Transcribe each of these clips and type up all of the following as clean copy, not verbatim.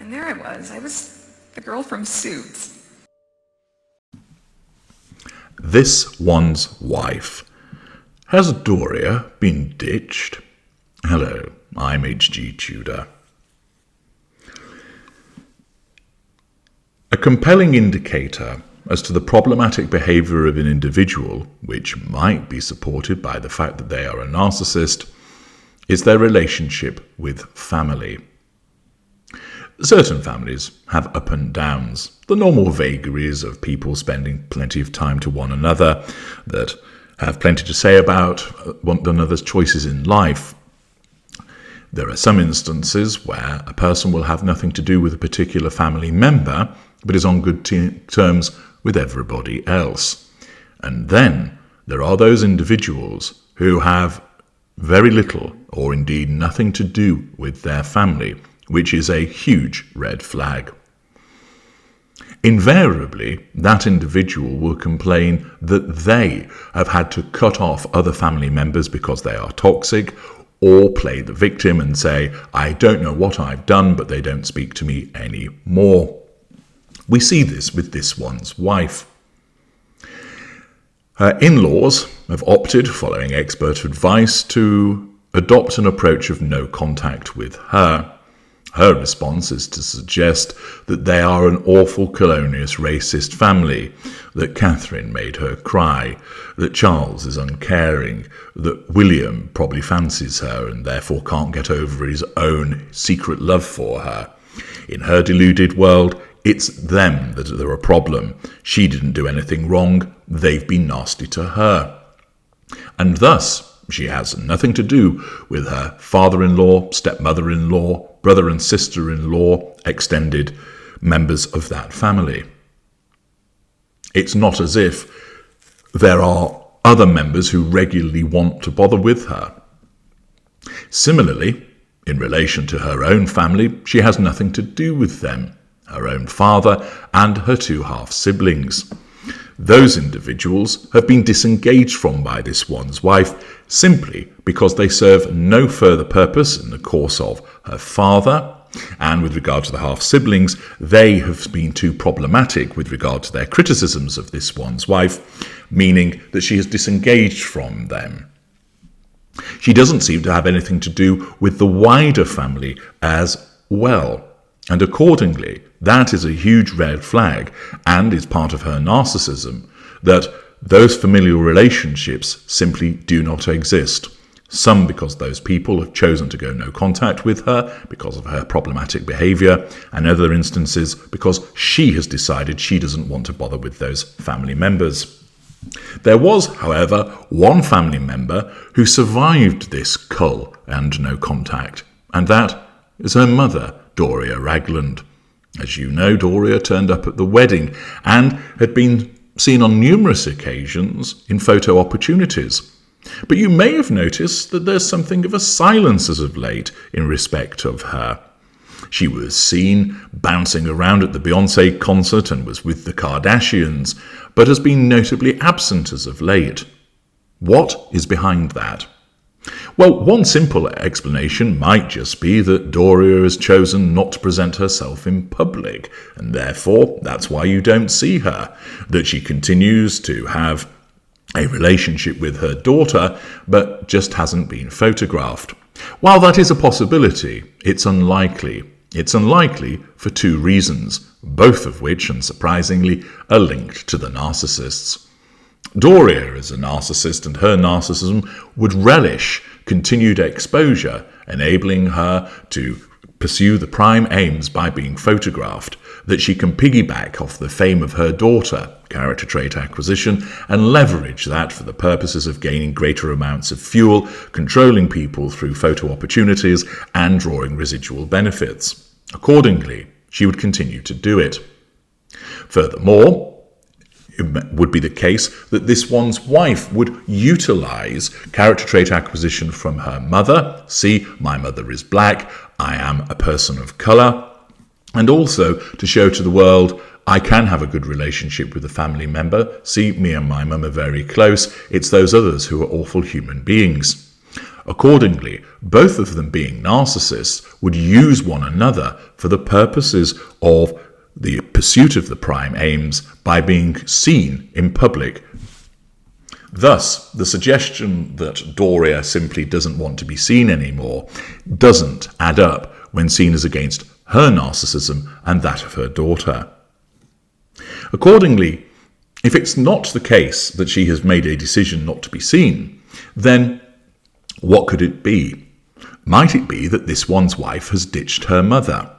And there I was the girl from Suits. This one's wife. Has Doria been ditched? Hello, I'm H.G. Tudor. A compelling indicator as to the problematic behaviour of an individual, which might be supported by the fact that they are a narcissist, is their relationship with family. Certain families have up and downs, the normal vagaries of people spending plenty of time to one another, that have plenty to say about one another's choices in life. There are some instances where a person will have nothing to do with a particular family member, but is on good terms with everybody else. And then there are those individuals who have very little or indeed nothing to do with their family, which is a huge red flag. Invariably, that individual will complain that they have had to cut off other family members because they are toxic, or play the victim and say, I don't know what I've done, but they don't speak to me anymore. We see this with this one's wife. Her in-laws have opted, following expert advice, to adopt an approach of no contact with her. Her response is to suggest that they are an awful, colonialist, racist family, that Catherine made her cry, that Charles is uncaring, that William probably fancies her and therefore can't get over his own secret love for her. In her deluded world, it's them that are a problem. She didn't do anything wrong, they've been nasty to her. And thus, she has nothing to do with her father-in-law, stepmother-in-law, brother and sister-in-law, extended members of that family. It's not as if there are other members who regularly want to bother with her. Similarly, in relation to her own family, she has nothing to do with them, her own father and her two half-siblings. Those individuals have been disengaged from by this one's wife simply because they serve no further purpose in the course of her father, and with regard to the half-siblings, they have been too problematic with regard to their criticisms of this one's wife, meaning that she has disengaged from them. She doesn't seem to have anything to do with the wider family as well, and accordingly, that is a huge red flag and is part of her narcissism, that those familial relationships simply do not exist. Some because those people have chosen to go no contact with her because of her problematic behaviour, and other instances because she has decided she doesn't want to bother with those family members. There was, however, one family member who survived this cull and no contact, and that is her mother, Doria Ragland. As you know, Doria turned up at the wedding and had been seen on numerous occasions in photo opportunities. But you may have noticed that there's something of a silence as of late in respect of her. She was seen bouncing around at the Beyoncé concert and was with the Kardashians, but has been notably absent as of late. What is behind that? Well, one simple explanation might just be that Doria has chosen not to present herself in public, and therefore that's why you don't see her, that she continues to have a relationship with her daughter, but just hasn't been photographed. While that is a possibility, it's unlikely. It's unlikely for two reasons, both of which, unsurprisingly, are linked to the narcissists. Doria is a narcissist, and her narcissism would relish continued exposure, enabling her to pursue the prime aims by being photographed, that she can piggyback off the fame of her daughter, character trait acquisition, and leverage that for the purposes of gaining greater amounts of fuel, controlling people through photo opportunities, and drawing residual benefits. Accordingly, she would continue to do it. Furthermore, it would be the case that this one's wife would utilize character trait acquisition from her mother. See, my mother is black, I am a person of colour. And also to show to the world, I can have a good relationship with a family member. See, me and my mum are very close. It's those others who are awful human beings. Accordingly, both of them being narcissists would use one another for the purposes of the pursuit of the prime aims by being seen in public. Thus, the suggestion that Doria simply doesn't want to be seen anymore doesn't add up when seen as against her narcissism and that of her daughter. Accordingly, if it's not the case that she has made a decision not to be seen, then what could it be? Might it be that this one's wife has ditched her mother?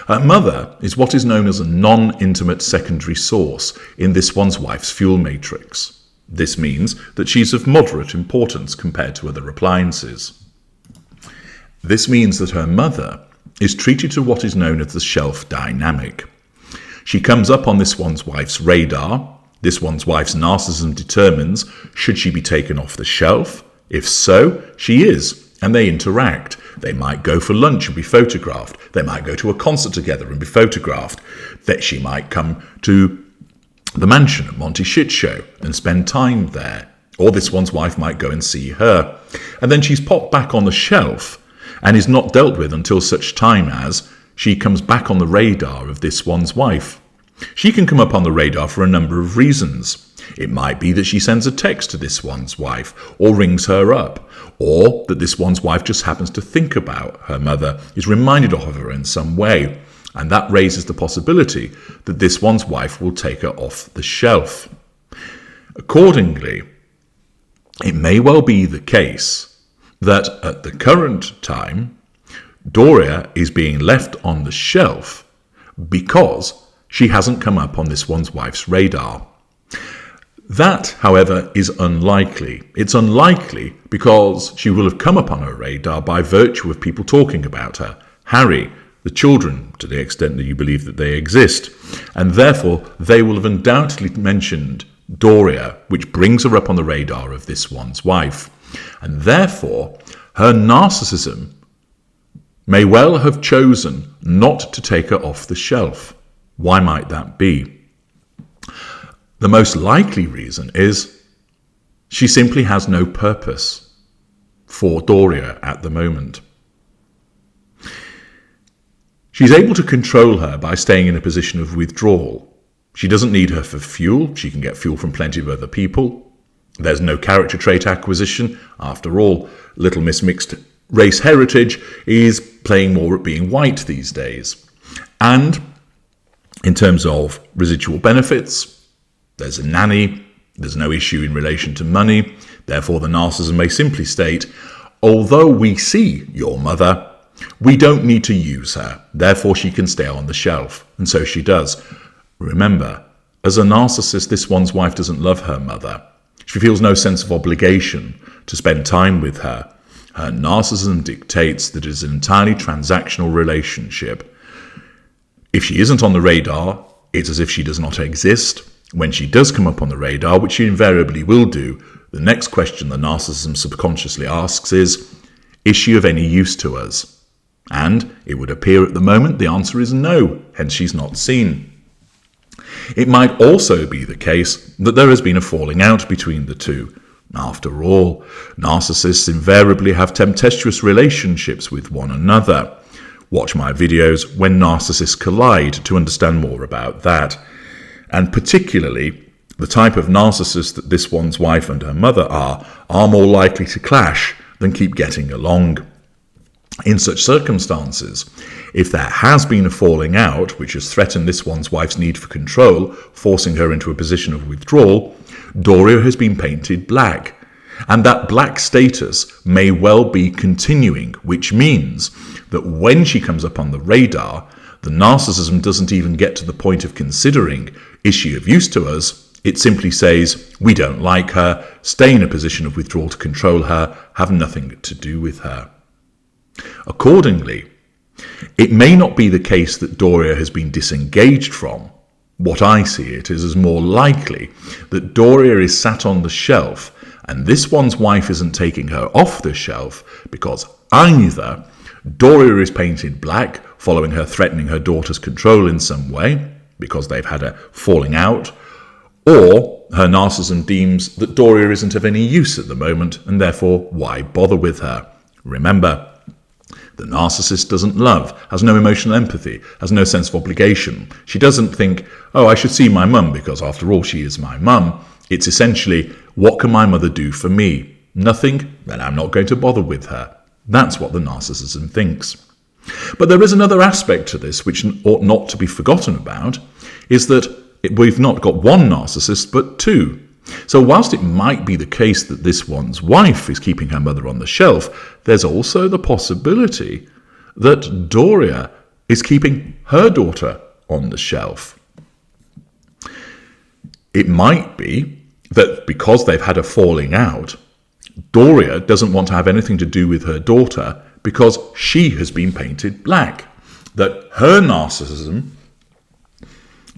Her mother is what is known as a non-intimate secondary source in this one's wife's fuel matrix. This means that she's of moderate importance compared to other appliances. This means that her mother is treated to what is known as the shelf dynamic. She comes up on this one's wife's radar. This one's wife's narcissism determines should she be taken off the shelf. If so, she is, and they interact. They might go for lunch and be photographed. They might go to a concert together and be photographed. That she might come to the mansion at Monty Shit Show and spend time there. Or this one's wife might go and see her. And then she's popped back on the shelf and is not dealt with until such time as she comes back on the radar of this one's wife. She can come up on the radar for a number of reasons. It might be that she sends a text to this one's wife or rings her up, or that this one's wife just happens to think about her mother, is reminded of her in some way, and that raises the possibility that this one's wife will take her off the shelf. Accordingly, it may well be the case that at the current time, Doria is being left on the shelf because she hasn't come up on this one's wife's radar. That, however, is unlikely. It's unlikely because she will have come up on her radar by virtue of people talking about her, Harry, the children, to the extent that you believe that they exist, and therefore they will have undoubtedly mentioned Doria, which brings her up on the radar of this one's wife. And therefore, her narcissism may well have chosen not to take her off the shelf. Why might that be? The most likely reason is she simply has no purpose for Doria at the moment. She's able to control her by staying in a position of withdrawal. She doesn't need her for fuel. She can get fuel from plenty of other people. There's no character trait acquisition. After all, Little Miss Mixed Race Heritage is playing more at being white these days. And in terms of residual benefits, there's a nanny, there's no issue in relation to money. Therefore, the narcissism may simply state, although we see your mother, we don't need to use her. Therefore, she can stay on the shelf. And so she does. Remember, as a narcissist, this one's wife doesn't love her mother. She feels no sense of obligation to spend time with her. Her narcissism dictates that it is an entirely transactional relationship. If she isn't on the radar, it's as if she does not exist. When she does come up on the radar, which she invariably will do, the next question the narcissism subconsciously asks is she of any use to us? And it would appear at the moment the answer is no, hence she's not seen. It might also be the case that there has been a falling out between the two. After all, narcissists invariably have tempestuous relationships with one another. Watch my videos When Narcissists Collide to understand more about that. And particularly, the type of narcissist that this one's wife and her mother are more likely to clash than keep getting along. In such circumstances, if there has been a falling out which has threatened this one's wife's need for control, forcing her into a position of withdrawal, Doria has been painted black. And that black status may well be continuing, which means that when she comes up on the radar, the narcissism doesn't even get to the point of considering, is she of use to us? It simply says, we don't like her, stay in a position of withdrawal to control her, have nothing to do with her. Accordingly, it may not be the case that Doria has been disengaged from. What I see it is as more likely that Doria is sat on the shelf and this one's wife isn't taking her off the shelf because either Doria is painted black, following her threatening her daughter's control in some way, because they've had a falling out, or her narcissism deems that Doria isn't of any use at the moment, and therefore why bother with her? Remember, the narcissist doesn't love, has no emotional empathy, has no sense of obligation. She doesn't think, oh, I should see my mum because after all she is my mum. It's essentially, what can my mother do for me? Nothing? Then I'm not going to bother with her. That's what the narcissism thinks. But there is another aspect to this which ought not to be forgotten about, is that we've not got one narcissist but two. So whilst it might be the case that this one's wife is keeping her mother on the shelf, there's also the possibility that Doria is keeping her daughter on the shelf. It might be that because they've had a falling out, Doria doesn't want to have anything to do with her daughter because she has been painted black. That her narcissism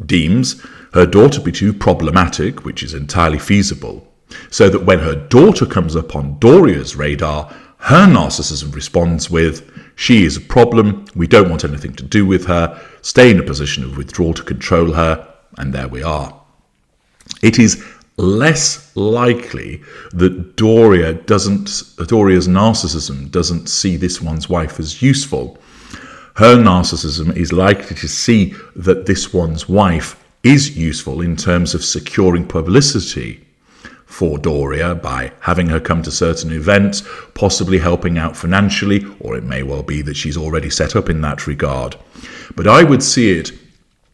deems her daughter to be too problematic, which is entirely feasible, so that when her daughter comes up on Doria's radar, her narcissism responds with, she is a problem, we don't want anything to do with her, stay in a position of withdrawal to control her, and there we are. It is less likely that Doria's narcissism doesn't see this one's wife as useful. Her narcissism is likely to see that this one's wife is useful in terms of securing publicity for Doria by having her come to certain events, possibly helping out financially, or it may well be that she's already set up in that regard. But I would see it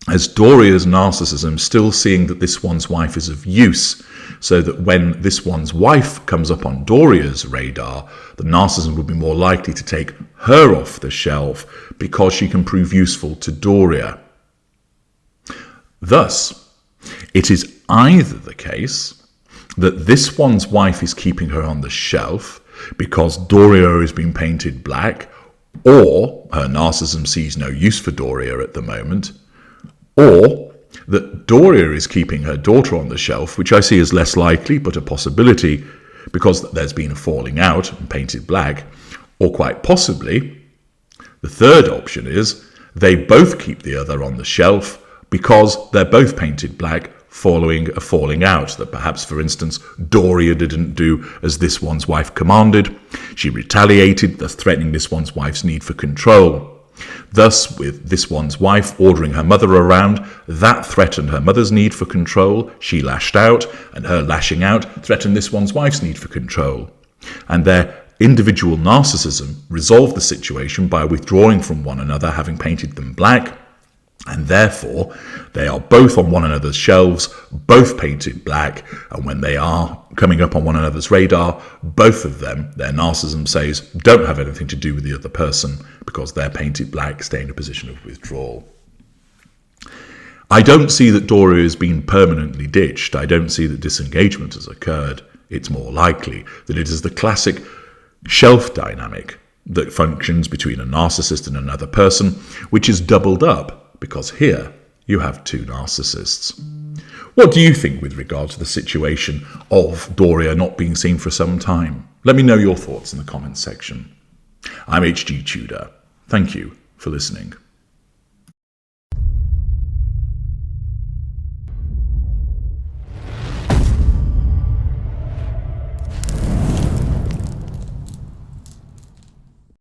as Doria's narcissism still seeing that this one's wife is of use, so that when this one's wife comes up on Doria's radar, the narcissism would be more likely to take her off the shelf because she can prove useful to Doria. Thus, it is either the case that this one's wife is keeping her on the shelf because Doria is being painted black, or her narcissism sees no use for Doria at the moment, or that Doria is keeping her daughter on the shelf, which I see as less likely but a possibility because there's been a falling out and painted black, or quite possibly, the third option is they both keep the other on the shelf because they're both painted black following a falling out, that perhaps, for instance, Doria didn't do as this one's wife commanded. She retaliated, thus threatening this one's wife's need for control. Thus, with this one's wife ordering her mother around, that threatened her mother's need for control. She lashed out, and her lashing out threatened this one's wife's need for control. And their individual narcissism resolved the situation by withdrawing from one another, having painted them black, and therefore they are both on one another's shelves, both painted black, and when they are coming up on one another's radar, both of them, their narcissism says, don't have anything to do with the other person because they're painted black, stay in a position of withdrawal. I don't see that Doria has been permanently ditched. I don't see that disengagement has occurred. It's more likely that it is the classic shelf dynamic that functions between a narcissist and another person, which is doubled up because here you have two narcissists. What do you think with regard to the situation of Doria not being seen for some time? Let me know your thoughts in the comments section. I'm H.G. Tudor. Thank you for listening.